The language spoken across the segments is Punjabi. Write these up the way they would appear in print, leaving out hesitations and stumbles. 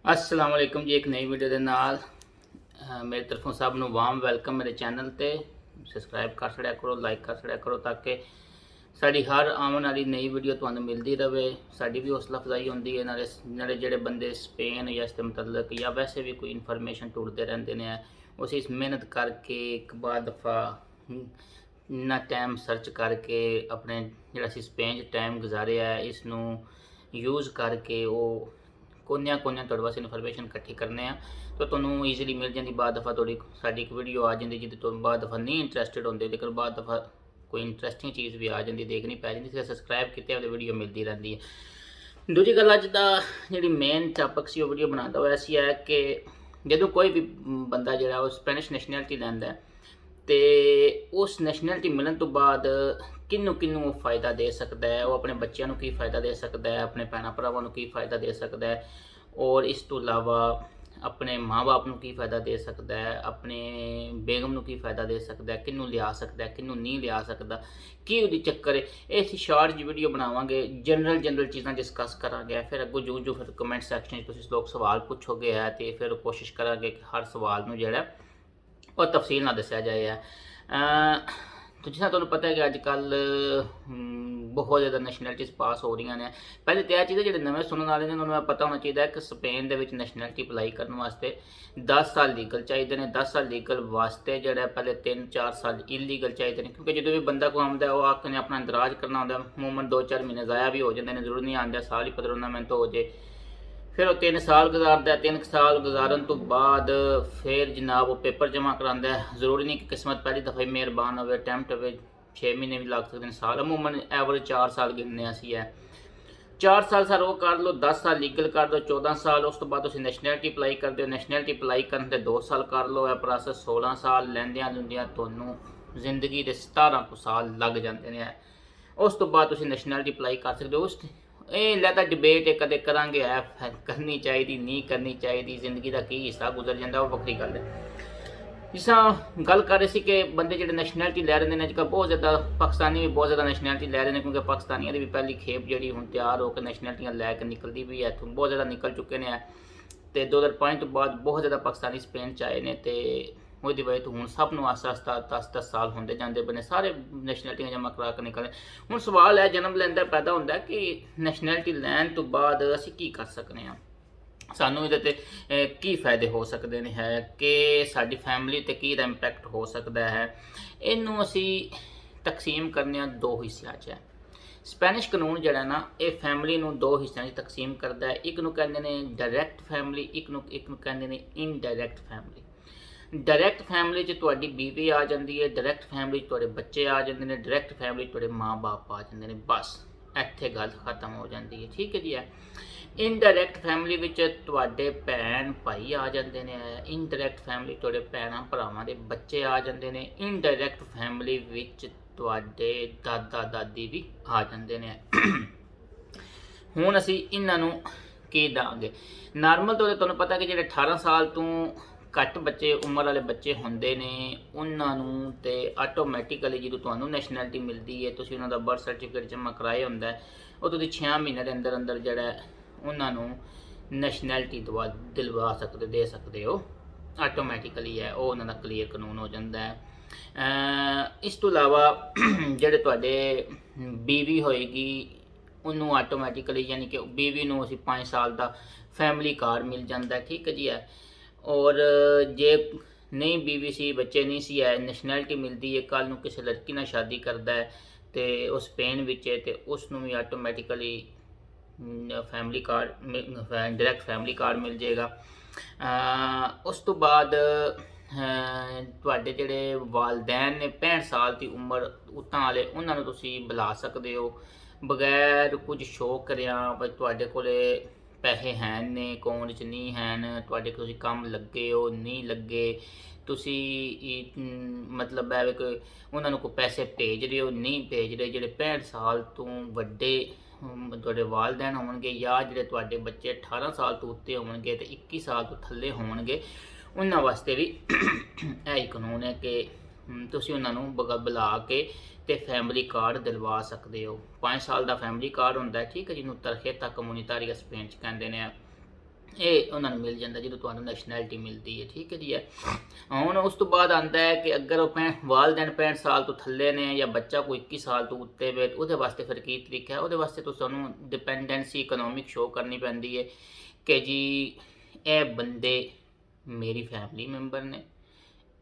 अस्सलाम वालेकुम जी। एक नई वीडियो के नाल मेरी तरफों सब ਨੂੰ ਵਾਰਮ ਵੈਲਕਮ। ਮੇਰੇ ਚੈਨਲ ਤੇ ਸਬਸਕ੍ਰਾਈਬ ਕਰ ਛੜਿਆ ਕਰੋ, ਲਾਈਕ ਕਰ ਛੜਿਆ ਕਰੋ ਤਾਂ ਕਿ ਸਾਡੀ ਹਰ ਆਉਣ ਵਾਲੀ ਨਈ ਵੀਡੀਓ ਤੁਹਾਨੂੰ ਮਿਲਦੀ ਰਹੇ। ਸਾਡੀ ਵੀ ਹੌਸਲਾ ਅਫਜ਼ਾਈ ਹੁੰਦੀ ਹੈ, ਨਾਲੇ ਜਿਹੜੇ ਬੰਦੇ ਸਪੇਨ ਜਾਂ ਇਸ ਦੇ ਮੁਤਲਕ ਜਾਂ ਵੈਸੇ ਵੀ ਕੋਈ ਇਨਫੋਰਮੇਸ਼ਨ ਢੂੰਡਦੇ ਰਹਿੰਦੇ ਨੇ, ਉਸੇ ਇਸ ਮਿਹਨਤ ਕਰਕੇ ਇੱਕ ਬਾਰ ਦਫਾ ਨਾ ਟਾਈਮ ਸਰਚ ਕਰਕੇ ਆਪਣੇ ਜਿਹੜਾ ਅਸੀਂ ਸਪੇਨ 'ਚ ਟਾਈਮ ਗੁਜ਼ਾਰਿਆ ਹੈ ਇਸ ਨੂੰ यूज़ करके वो कोनिया ਤੁਹਾਡੇ ਵਾਸਤੇ ਇਨਫੋਰਮੇਸ਼ਨ ਇਕੱਠੀ ਕਰਨੇ ਆ ਤਾਂ ਤੁਹਾਨੂੰ ਈਜ਼ੀਲੀ ਮਿਲ ਜਾਂਦੀ। ਬਾਅਦ ਦਫਾ ਤੁਹਾਡੀ ਸਾਡੀ ਇੱਕ ਵੀਡੀਓ ਆ ਜਾਂਦੀ ਜਿਹਦੇ ਤੋਂ ਬਾਅਦ ਦਫਾ ਨਹੀਂ ਇੰਟਰਸਟਿਡ ਹੁੰਦੇ, ਲੇਕਿਨ ਬਾਅਦ ਦਫਾ ਕੋਈ ਇੰਟਰਸਟਿੰਗ ਚੀਜ਼ ਵੀ ਆ ਜਾਂਦੀ, ਦੇਖਣੀ ਪੈ ਜਾਂਦੀ। ਤੇ ਸਬਸਕ੍ਰਾਈਬ ਕੀਤੇ ਉਹਦੀ ਵੀਡੀਓ ਮਿਲਦੀ ਰਹਿੰਦੀ ਹੈ। ਦੂਜੀ ਗੱਲ, ਅੱਜ ਦਾ ਜਿਹੜੀ ਮੇਨ ਟਾਪਿਕ ਸੀ ਉਹ ਵੀਡੀਓ ਬਣਾਉਂਦਾ ਹੋਇਆ ਸੀ ਹੈ ਕਿ ਜਦੋਂ ਕੋਈ ਵੀ ਬੰਦਾ ਜਿਹੜਾ ਉਹ ਸਪੈਨਿਸ਼ ਨੈਸ਼ਨੈਲਿਟੀ ਲੈਂਦਾ ਤੇ ਉਸ ਨੈਸ਼ਨੈਲਿਟੀ ਮਿਲਣ ਤੋਂ ਬਾਅਦ ਕਿਹਨੂੰ ਕਿਹਨੂੰ फ़ायदा दे सकता है, वो अपने बच्चों की फ़ायदा दे सकता है, अपने भैन भरावां की फ़ायदा दे सकता है, और इस तो इलावा अपने माँ बाप की फ़ायदा दे सकता है, अपने बेगम की फ़ायदा दे सकता है, किनू लिया सकता है, किनू नहीं लिया सकता, की वो चक्कर है। इस शॉर्ट जी वीडियो बनावांगे, जनरल चीज़ां डिस्कस करांगे। फिर अगों जो फिर कमेंट सैक्शन तुसीं लोग सवाल पुछोगे है तो फिर कोशिश करांगे कि हर सवाल नूं जिहड़ा और तफसील ना दस्या जाए है। तो जिस तरह पता है कि अजकल बहुत ज़्यादा नैशनैलिटीज़ पास हो रही हैं। पहले तो यह चीज़ है जो नवे सुनने वाले ने उन्होंने पता होना चाहिए कि स्पेन के नैशनैलिटी अप्लाई करने वास्ते 10 साल लीगल चाहिए ने। 10 साल लीगल वास्ते जो पहले 3-4 साल इलीगल चाहिए ने, क्योंकि जो भी बंदा को आंदा है वो आके अपना इंदराज करना होंगे, मूवमेंट 2-4 महीने ज़ाया भी हो जाते हैं, जरूर नहीं आंदा साल ही 15 मिनट हो जाए। फिर वो 3 साल गुजारता है, 3 साल गुजारन तो बाद फिर जनाब वो पेपर जमा करांदा है। जरूरी नहीं कि किस्मत पहली दफ़ा ही मेहरबान हो, अटैम्प्ट हो, 6 महीने भी लग सकते हैं, साल अमूमन एवरेज 4 साल गिनने असी है। 4 साल सर वो कर लो, 10 साल लीगल कर दो, 14 साल। उस तो बाद तुम नैशनैलिटी अप्लाई कर दो, नैशनैलिटी अप्लाई करने ते 2 साल कर लो, यह प्रोसैस 16 साल लैंदियां लुंदियां तुहानू जिंदगी के 17 साल लग जाते हैं। उस तो बाद तुम नैशनैलिटी अप्लाई कर सकते हो। उस ये लैता डिबेट कदे करांगे है, करनी चाहिए नहीं करनी चाहिए, जिंदगी का की हिस्सा गुजर जाता वो वक्री गल है। जिस गल कर रहे थे कि बंदे जो नैशनैलिटी लै रहे हैं अजकल बहुत ज़्यादा, पाकिस्तानी भी बहुत ज़्यादा नैशनैलिटी लै रहे हैं, क्योंकि पाकिस्तानियों की भी पहली खेप जी हूँ तैयार होकर नैशनैलिटियाँ लैके निकलती भी है, इतों बहुत ज़्यादा निकल चुके हैं। तो 2005 तो बाद बहुत ज़्यादा पाकिस्तानी स्पेन च आए हैं, तो ਉਹਦੀ ਵਜ੍ਹਾ ਤੋਂ ਹੁਣ ਸਭ ਨੂੰ ਆਸਤਾ ਆਸਤਾ 10-10 ਸਾਲ ਹੁੰਦੇ ਜਾਂਦੇ ਬਨੇ, ਸਾਰੇ ਨੈਸ਼ਨੈਲਿਟੀਆਂ ਜਮ੍ਹਾਂ ਕਰਾ ਕੇ ਨਿਕਲੇ। ਹੁਣ ਸਵਾਲ ਹੈ ਜਨਮ ਲੈਂਦਾ ਪੈਦਾ ਹੁੰਦਾ ਕਿ ਨੈਸ਼ਨੈਲਿਟੀ ਲੈਣ ਤੋਂ ਬਾਅਦ ਅਸੀਂ ਕੀ ਕਰ ਸਕਨੇ ਹਾਂ, ਸਾਨੂੰ ਇਹਦੇ ਤੇ ਕੀ ਫਾਇਦੇ ਹੋ ਸਕਦੇ ਨੇ, ਹੈ ਕਿ ਸਾਡੀ ਫੈਮਿਲੀ ਤੇ ਕੀ ਦਾ ਇੰਪੈਕਟ ਹੋ ਸਕਦਾ ਹੈ। ਇਹਨੂੰ ਅਸੀਂ ਤਕਸੀਮ ਕਰਨੇ ਆ 2 ਹਿੱਸਿਆਂ 'ਚ। ਸਪੈਨਿਸ਼ ਕਾਨੂੰਨ ਜਿਹੜਾ ਨਾ ਇਹ ਫੈਮਿਲੀ ਨੂੰ 2 ਹਿੱਸਿਆਂ 'ਚ ਤਕਸੀਮ ਕਰਦਾ ਹੈ। ਇੱਕ ਨੂੰ ਕਹਿੰਦੇ ਨੇ ਡਾਇਰੈਕਟ ਫੈਮਿਲੀ, ਇੱਕ ਨੂੰ ਕਹਿੰਦੇ ਨੇ ਇਨਡਾਇਰੈਕਟ ਫੈਮਿਲੀ। डायरैक्ट फैमिली च बीवी आ जाती है, डायरैक्ट फैमिली च बच्चे आ जाते हैं, डायरैक्ट फैमिली च माँ बाप आ जाते हैं। बस इत्थे गल खत्म हो जाती है, ठीक है जी। है इनडायरैक्ट फैमिली भैन भाई आ जाते हैं, इनडायरैक्ट फैमिली थोड़े भैन भरावां दे बच्चे आ जाते हैं, इनडायरैक्ट फैमिली दादा दादी भी आ जाते हैं। हुण असी इन्हां नूं की दांगे। नॉर्मल तौर तुहानूं पता कि जिहड़े 18 साल तो घट बच्चे उम्र वाले बच्चे होंदे ने उन्होंने तो आटोमैटिकली जो तुहानूं नैशनैलिटी मिलती है, तुसीं उन्हां दा बर्थ सर्टिफिकेट जमा कराया हुंदा है, वो तुसीं 6 महीने के अंदर अंदर जिहड़ा उन्होंने नैशनैलिटी दिलवा सकते दे सकते हो आटोमैटिकली है, वो उन्हां दा क्लीयर कानून हो जाता है। इस तो इलावा जिहड़े तुहाडे बीवी होएगी उन्होंने आटोमैटिकली यानी कि बीवी नूं असीं 5 साल का फैमिली कार्ड मिल जाता है, ठीक है जी। है और जे नहीं बीवी सी, बच्चे नहीं सी है, नैशनैलिटी मिलती है, कल नूं किसी लड़की नाल शादी करता है तो उस स्पेन विच है तो उसनूं भी automatically family card, direct family card मिल जाएगा। उस तो बाद तुहाडे जिहड़े वालदैन ने 65 साल की उम्र उत्तां वाले उन्हां नूं तुसीं बुला सकदे हो बगैर कुछ शो करिया भाई तुहाडे कोले पैसे हैं ने अकाउंट च नहीं हैं, तुहाडे तुसीं काम लगे हो नहीं लगे, तुसीं मतलब है कि उन्हां नूं कोई पैसे भेज रहे हो नहीं भेज रहे, जिहड़े 65 साल तो वड्डे तुहाडे वालदैन होणगे या जिहड़े तुहाडे बच्चे 18 साल तो उत्ते होणगे ते 21 साल तो थल्ले होणगे, उन्हां वास्ते भी यही कानून है कि तुसीं उन्हां नूं बुला के ते फैमिली कार्ड दिलवा सकते हो। 5 साल का फैमिली कार्ड होंदा है, ठीक है, जिन्होंने तरखेता कम्यूनिटारिया स्पेन च कहते हैं। ਇਹ ਉਹਨਾਂ ਨੂੰ ਮਿਲ ਜਾਂਦਾ ਜਦੋਂ ਤੁਹਾਨੂੰ ਨੈਸ਼ਨੈਲਿਟੀ ਮਿਲਦੀ ਹੈ। ਠੀਕ ਹੈ ਜੀ। ਹੁਣ ਉਸ ਤੋਂ ਬਾਅਦ ਆਉਂਦਾ ਹੈ ਕਿ ਅਗਰ ਉਹ ਵਾਲਦੈਨ 65 ਸਾਲ ਤੋਂ ਥੱਲੇ ਨੇ ਜਾਂ ਬੱਚਾ ਕੋਈ 21 ਸਾਲ ਤੋਂ ਉੱਤੇ ਵੇ, ਉਹਦੇ ਵਾਸਤੇ ਫਿਰ ਕੀ ਤਰੀਕਾ ਹੈ? ਉਹਦੇ ਵਾਸਤੇ ਤੁਹਾਨੂੰ ਡਿਪੈਂਡੈਂਸੀ ਇਕਨੋਮਿਕ ਸ਼ੋ ਕਰਨੀ ਪੈਂਦੀ ਹੈ ਕਿ ਜੀ ਇਹ ਬੰਦੇ ਮੇਰੀ ਫੈਮਿਲੀ ਮੈਂਬਰ ਨੇ,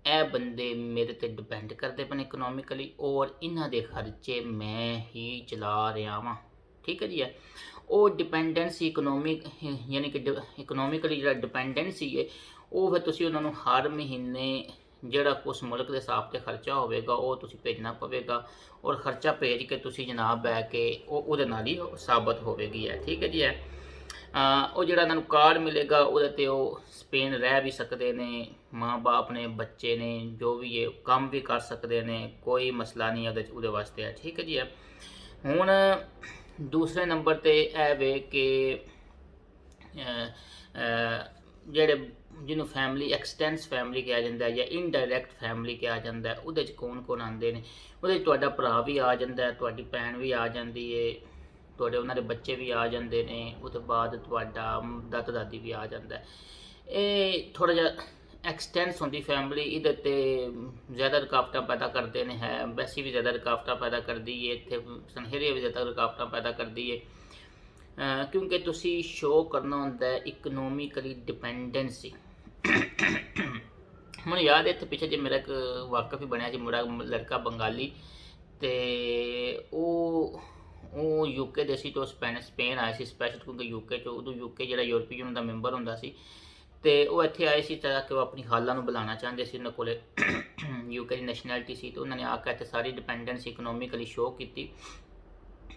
ਇਹ ਬੰਦੇ ਮੇਰੇ ਤੇ ਡਿਪੈਂਡ ਕਰਦੇ ਪਏ ਇਕਨੋਮਿਕਲੀ, ਔਰ ਇਹਨਾਂ ਦੇ ਖਰਚੇ ਮੈਂ ਹੀ ਚਲਾ ਰਿਹਾ ਵਾਂ। ਠੀਕ ਹੈ ਜੀ। ਉਹ ਡਿਪੈਂਡੈਂਸੀ ਇਕਨੋਮਿਕ ਯਾਨੀ ਕਿ ਇਕਨੋਮਿਕਲੀ ਜਿਹੜਾ ਡਿਪੈਂਡੈਂਸੀ ਹੈ, ਉਹ ਫਿਰ ਤੁਸੀਂ ਉਹਨਾਂ ਨੂੰ ਹਰ ਮਹੀਨੇ ਜਿਹੜਾ ਉਸ ਮੁਲਕ ਦੇ ਹਿਸਾਬ 'ਤੇ ਖਰਚਾ ਹੋਵੇਗਾ ਉਹ ਤੁਸੀਂ ਭੇਜਣਾ ਪਵੇਗਾ, ਔਰ ਖਰਚਾ ਭੇਜ ਕੇ ਤੁਸੀਂ ਜਨਾਬ ਬਹਿ ਕੇ ਉਹਦੇ ਨਾਲ ਹੀ ਸਾਬਤ ਹੋਵੇਗੀ ਹੈ। ਠੀਕ ਹੈ ਜੀ। ਉਹ ਜਿਹੜਾ ਇਹਨਾਂ ਨੂੰ ਕਾਰਡ ਮਿਲੇਗਾ ਉਹਦੇ 'ਤੇ ਉਹ ਸਪੇਨ ਰਹਿ ਵੀ ਸਕਦੇ ਨੇ, ਮਾਂ ਬਾਪ ਨੇ, ਬੱਚੇ ਨੇ, ਜੋ ਵੀ ਹੈ ਕੰਮ ਵੀ ਕਰ ਸਕਦੇ ਨੇ, ਕੋਈ ਮਸਲਾ ਨਹੀਂ ਉਹਦੇ ਵਾਸਤੇ ਹੈ। ਠੀਕ ਹੈ ਜੀ। ਹੁਣ ਦੂਸਰੇ ਨੰਬਰ 'ਤੇ ਇਹ ਵੇ ਕਿ ਜਿਹੜੇ ਜਿਹਨੂੰ ਫੈਮਿਲੀ ਐਕਸਟੈਂਸ ਫੈਮਿਲੀ ਕਿਹਾ ਜਾਂਦਾ ਜਾਂ ਇਨਡਾਇਰੈਕਟ ਫੈਮਿਲੀ ਕਿਹਾ ਜਾਂਦਾ, ਉਹਦੇ 'ਚ ਕੌਣ ਕੌਣ ਆਉਂਦੇ ਨੇ? ਉਹਦੇ 'ਚ ਤੁਹਾਡਾ ਭਰਾ ਵੀ ਆ ਜਾਂਦਾ, ਤੁਹਾਡੀ ਭੈਣ ਵੀ ਆ ਜਾਂਦੀ ਹੈ, ਤੁਹਾਡੇ ਉਹਨਾਂ ਦੇ ਬੱਚੇ ਵੀ ਆ ਜਾਂਦੇ ਨੇ, ਉਹ ਤੋਂ ਬਾਅਦ ਤੁਹਾਡਾ ਦਾਦਾ ਦਾਦੀ ਵੀ ਆ ਜਾਂਦਾ। ਇਹ ਥੋੜ੍ਹਾ ਜਿਹਾ ਐਕਸਟੈਂਸ ਹੁੰਦੀ ਫੈਮਿਲੀ, ਇਹਦੇ 'ਤੇ ਜ਼ਿਆਦਾ ਰੁਕਾਵਟਾਂ ਪੈਦਾ ਕਰਦੇ ਨੇ, ਹੈ ਵੈਸੇ ਵੀ ਜ਼ਿਆਦਾ ਰੁਕਾਵਟਾਂ ਪੈਦਾ ਕਰਦੀ ਹੈ, ਇੱਥੇ ਸਨਹੇਰੀਆ ਵੀ ਜ਼ਿਆਦਾ ਰੁਕਾਵਟਾਂ ਪੈਦਾ ਕਰਦੀ ਹੈ, ਕਿਉਂਕਿ ਤੁਸੀਂ ਸ਼ੋਅ ਕਰਨਾ ਹੁੰਦਾ ਹੈ ਇਕਨੋਮਿਕਲੀ ਡਿਪੈਂਡੈਂਸੀ। ਮੈਨੂੰ ਯਾਦ ਹੈ ਇੱਥੇ ਪਿੱਛੇ ਜੇ ਮੇਰਾ ਇੱਕ ਵਾਕਫ ਹੀ ਬਣਿਆ ਸੀ, ਮੁੰਡਾ ਲੜਕਾ ਬੰਗਾਲੀ, ਅਤੇ ਉਹ ਯੂਕੇ ਦੇ ਸੀ, ਤੋਂ ਸਪੇਨ ਆਏ ਸੀ ਸਪੈਸ਼ਲ, ਕਿਉਂਕਿ ਯੂਕੇ 'ਚ ਉਦੋਂ ਯੂਕੇ ਜਿਹੜਾ ਯੂਰਪੀ ਯੂਨੀਅਨ ਦਾ ਮੈਂਬਰ ਹੁੰਦਾ ਸੀ, ਅਤੇ ਉਹ ਇੱਥੇ ਆਏ ਸੀ ਤਾਂ ਕਿ ਉਹ ਆਪਣੀ ਹਾਲਾਂ ਨੂੰ ਬੁਲਾਉਣਾ ਚਾਹੁੰਦੇ ਸੀ। ਉਹਨਾਂ ਕੋਲ ਯੂਕੇ ਦੀ ਨੈਸ਼ਨੈਲਿਟੀ ਸੀ, ਅਤੇ ਉਹਨਾਂ ਨੇ ਆ ਕੇ ਇੱਥੇ ਸਾਰੀ ਡਿਪੈਂਡੈਂਸੀ ਇਕਨੋਮਿਕਲੀ ਸ਼ੋਅ ਕੀਤੀ,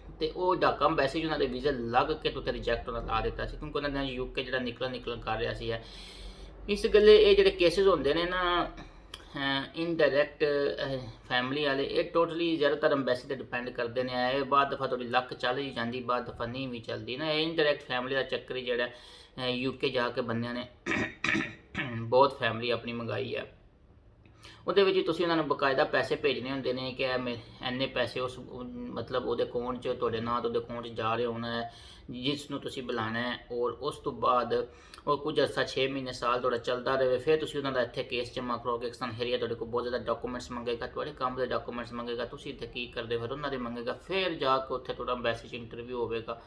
ਅਤੇ ਉਹ ਡਾਕਾ ਐਮਬੈਸੀ ਉਹਨਾਂ ਦੇ ਵੀਜ਼ਾ ਲੱਗ ਕੇ ਤੋਂ ਰਿਜੈਕਟ ਉਹਨਾਂ ਲਾ ਦਿੱਤਾ ਸੀ, ਕਿਉਂਕਿ ਉਹਨਾਂ ਦਾ ਯੂਕੇ ਜਿਹੜਾ ਨਿਕਲਣ ਕਰ ਰਿਹਾ ਸੀ। ਇਸ ਗੱਲੇ ਇਹ ਜਿਹੜੇ ਕੇਸਿਸ ਹੁੰਦੇ ਨੇ ਨਾ ਇਨਡਾਇਰੈਕਟ ਫੈਮਿਲੀ ਵਾਲੇ, ਇਹ ਟੋਟਲੀ ਜ਼ਿਆਦਾਤਰ ਐਮਬੈਸੀ 'ਤੇ ਡਿਪੈਂਡ ਕਰਦੇ ਨੇ। ਇਹ ਬਾਅਦ ਦਫਾ ਤੁਹਾਡੀ ਲੱਕ ਚੱਲ ਹੀ ਜਾਂਦੀ, ਬਾਅਦ ਦਫਾ ਨਹੀਂ ਵੀ ਚੱਲਦੀ ਨਾ। ਇਹ ਇਨਡਾਇਰੈਕਟ ਫੈਮਿਲੀ ਦਾ ਚੱਕਰ ਹੀ ਜਿਹੜਾ ਯੂਕੇ ਜਾ ਕੇ ਬੰਦਿਆਂ ਨੇ ਬਹੁਤ ਫੈਮਿਲੀ ਆਪਣੀ ਮੰਗਾਈ ਹੈ। ਉਹਦੇ ਵਿੱਚ ਤੁਸੀਂ ਉਹਨਾਂ ਨੂੰ ਬਕਾਇਦਾ ਪੈਸੇ ਭੇਜਣੇ ਹੁੰਦੇ ਨੇ ਕਿ ਇੰਨੇ ਪੈਸੇ ਉਸ ਮਤਲਬ ਉਹਦੇ ਅਕਾਊਂਟ 'ਚ, ਤੁਹਾਡੇ ਨਾਂ ਤੋਂ ਉਹਦੇ ਅਕਾਊਂਟ 'ਚ ਜਾ ਰਹੇ ਹੋਣਾ ਹੈ ਜਿਸ ਨੂੰ ਤੁਸੀਂ ਬੁਲਾਉਣਾ ਹੈ, ਔਰ ਉਸ ਤੋਂ ਬਾਅਦ ਉਹ ਕੁਝ ਅਰਸਾ 6 ਮਹੀਨੇ ਸਾਲ ਤੁਹਾਡਾ ਚੱਲਦਾ ਰਹੇ, ਫਿਰ ਤੁਸੀਂ ਉਹਨਾਂ ਦਾ ਇੱਥੇ ਕੇਸ ਜਮ੍ਹਾਂ ਕਰੋਗੇ। ਸਨਹੇਰੀਆ ਤੁਹਾਡੇ ਕੋਲ ਬਹੁਤ ਜ਼ਿਆਦਾ ਡਾਕੂਮੈਂਟਸ ਮੰਗੇਗਾ, ਤੁਹਾਡੇ ਕੰਮ ਦੇ ਡਾਕੂਮੈਂਟਸ ਮੰਗੇਗਾ, ਤੁਸੀਂ ਇੱਥੇ ਕੀ ਕਰਦੇ, ਫਿਰ ਉਹਨਾਂ ਦੇ ਮੰਗੇਗਾ, ਫਿਰ ਜਾ ਕੇ ਉੱਥੇ ਤੁਹਾਡਾ ਐਮਬੈਸੀ 'ਚ ਇੰਟਰਵਿਊ ਹੋਵੇਗਾ,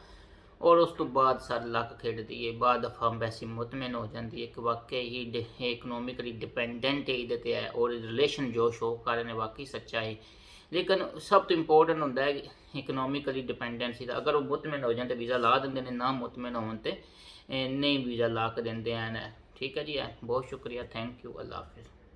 ਔਰ ਉਸ ਤੋਂ ਬਾਅਦ ਸਾਰੀ ਲੱਕ ਖੇਡਦੀ ਹੈ। ਬਾਅਦ ਦਫਾ ਐਮਬੈਸੀ ਮੁਤਮਿਨ ਹੋ ਜਾਂਦੀ ਹੈ ਕਿ ਵਾਕਈ ਹੀ ਇਕਨੋਮਿਕਲੀ ਡਿਪੈਂਡੈਂਟ ਇਹਦੇ 'ਤੇ ਹੈ, ਔਰ ਰਿਲੇਸ਼ਨ ਜੋ ਸ਼ੋਅ ਕਰ ਰਹੇ ਨੇ ਵਾਕਈ ਸੱਚਾ ਹੈ। ਲੇਕਿਨ ਸਭ ਤੋਂ ਇੰਪੋਰਟੈਂਟ ਹੁੰਦਾ ਹੈ ਇਕਨੋਮਿਕਲੀ ਡਿਪੈਂਡੈਂਸੀ ਦਾ। ਅਗਰ ਉਹ ਮੁਤਮਿਨ ਹੋ ਜਾਣ ਤਾਂ ਵੀਜ਼ਾ ਲਾ ਦਿੰਦੇ ਨੇ, ਨਾ ਮੁਤਮਿਨ ਹੋਣ ਤੇ ਨਹੀਂ ਵੀਜ਼ਾ ਲਾ ਕੇ ਦਿੰਦੇ ਹਨ। ਠੀਕ ਹੈ ਜੀ। ਬਹੁਤ ਸ਼ੁਕਰੀਆ, ਥੈਂਕ ਯੂ, ਅੱਲਾ ਹਾਫਿਜ਼।